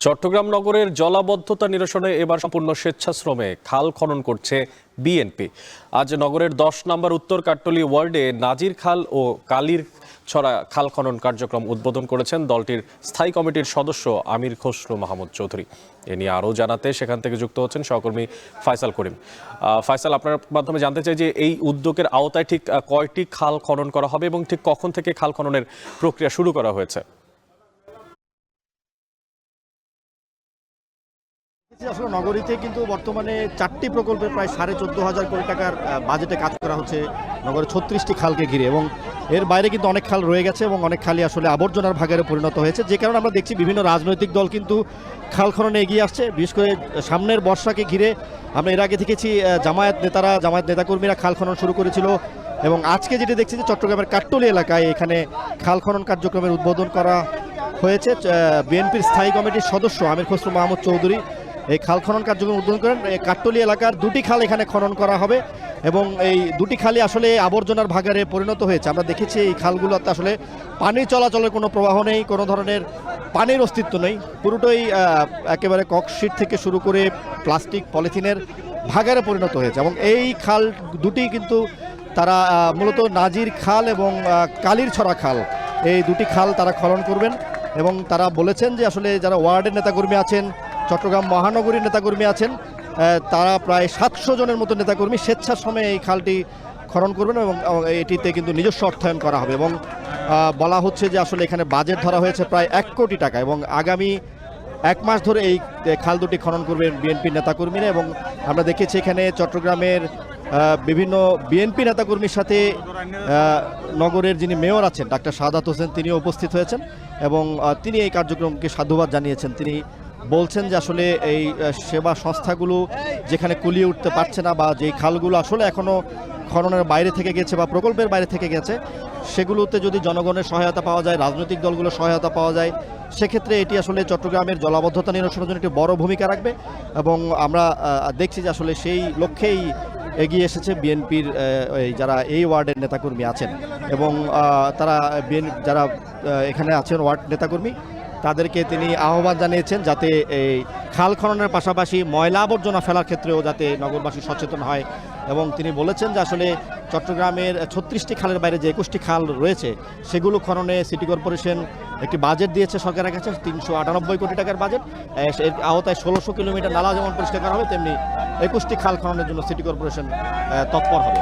চট্টগ্রাম নগরের জলাবদ্ধতা নিরসনে এবার সম্পূর্ণ স্বেচ্ছাশ্রমে খাল খনন করছে বিএনপি। আজ নগরের 10 নম্বর উত্তর কাট্টলী ওয়ার্ডে নাজির খাল ও কালির ছড়া খাল খনন কার্যক্রম উদ্বোধন করেছেন দলটির স্থায়ী কমিটির সদস্য আমির খসরু মাহমুদ চৌধুরী। এ নিয়ে আরও জানাতে সেখান থেকে যুক্ত হচ্ছেন সহকর্মী ফায়সাল করিম। ফায়সাল, আপনার মাধ্যমে জানতে চাই যে এই উদ্যোগের আওতায় ঠিক কয়টি খাল খনন করা হবে এবং ঠিক কখন থেকে খাল খননের প্রক্রিয়া শুরু করা হয়েছে? আসলে নগরীতে কিন্তু বর্তমানে 4টি প্রকল্পে প্রায় 14,500 কোটি টাকার বাজেটে কাজ করা হচ্ছে নগরে 36টি খালকে ঘিরে, এবং এর বাইরে কিন্তু অনেক খাল রয়ে গেছে এবং অনেক খালই আসলে আবর্জনার ভাগারে পরিণত হয়েছে, যে কারণে আমরা দেখছি বিভিন্ন রাজনৈতিক দল কিন্তু খাল খননে এগিয়ে আসছে। বিশেষ করে সামনের বর্ষাকে ঘিরে আমরা এর আগে দেখেছি জামায়াত নেতাকর্মীরা খাল খনন শুরু করেছিল, এবং আজকে যেটি দেখছি যে চট্টগ্রামের কাট্টলী এলাকায় এখানে খাল খনন কার্যক্রমের উদ্বোধন করা হয়েছে। বিএনপির স্থায়ী কমিটির সদস্য আমির খসরু মাহমুদ চৌধুরী এই খাল খনন কার্যক্রম উদ্বোধন করেন। এই কাট্টলী এলাকার 2টি খাল এখানে খনন করা হবে, এবং এই 2টি খালই আসলে আবর্জনার ভাগারে পরিণত হয়েছে। আমরা দেখেছি এই খালগুলোতে আসলে পানি চলাচলের কোনো প্রবাহ নেই, কোনো ধরনের পানির অস্তিত্ব নেই, পুরোটাই একেবারে ককশিট থেকে শুরু করে প্লাস্টিক পলিথিনের ভাগারে পরিণত হয়েছে। এবং এই খাল 2টি কিন্তু তারা মূলত নাজির খাল এবং কালির ছড়া খাল, এই 2টি খাল তারা খনন করবেন। এবং তারা বলেছেন যে আসলে যারা ওয়ার্ডের নেতাকর্মী আছেন, চট্টগ্রাম মহানগরীর নেতাকর্মী আছেন, তারা প্রায় 700 জনের মতো নেতাকর্মী স্বেচ্ছাশ্রমে এই খালটি খনন করবেন, এবং এটিতে কিন্তু নিজস্ব অর্থায়ন করা হবে। এবং বলা হচ্ছে যে আসলে এখানে বাজেট ধরা হয়েছে প্রায় 1 কোটি টাকা, এবং আগামী 1 মাস ধরে এই খাল 2টি খনন করবেন বিএনপির নেতাকর্মীরা। এবং আমরা দেখেছি এখানে চট্টগ্রামের বিভিন্ন বিএনপি নেতাকর্মীর সাথে নগরের যিনি মেয়র আছেন ডাক্তার সাদাত হোসেন, তিনিও উপস্থিত হয়েছেন, এবং তিনি এই কার্যক্রমকে সাধুবাদ জানিয়েছেন। তিনি বলছেন যে আসলে এই সেবা সংস্থাগুলো যেখানে কুলিয়ে উঠতে পারছে না, বা যেই খালগুলো আসলে এখনও খননের বাইরে থেকে গেছে বা প্রকল্পের বাইরে থেকে গেছে, সেগুলোতে যদি জনগণের সহায়তা পাওয়া যায়, রাজনৈতিক দলগুলোর সহায়তা পাওয়া যায়, সেক্ষেত্রে এটি আসলে চট্টগ্রামের জলাবদ্ধতা নিরসনের জন্য একটি বড় ভূমিকা রাখবে। এবং আমরা দেখছি যে আসলে সেই লক্ষ্যেই এগিয়ে এসেছে বিএনপির যারা এই ওয়ার্ডের নেতাকর্মী আছেন, এবং তারা যারা এখানে আছেন ওয়ার্ড নেতাকর্মী, তাদেরকে তিনি আহ্বান জানিয়েছেন যাতে এই খাল খননের পাশাপাশি ময়লা আবর্জনা ফেলার ক্ষেত্রেও যাতে নগরবাসী সচেতন হয়। এবং তিনি বলেছেন যে আসলে চট্টগ্রামের 36টি খালের বাইরে যে 21টি খাল রয়েছে, সেগুলো খননে সিটি কর্পোরেশন একটি বাজেট দিয়েছে সরকারের কাছে, 398 কোটি টাকার বাজেট। এর আওতায় 1600 কিলোমিটার নালা যেমন পরিষ্কার করা হবে, তেমনি 21টি খাল খননের জন্য সিটি কর্পোরেশন তৎপর হবে।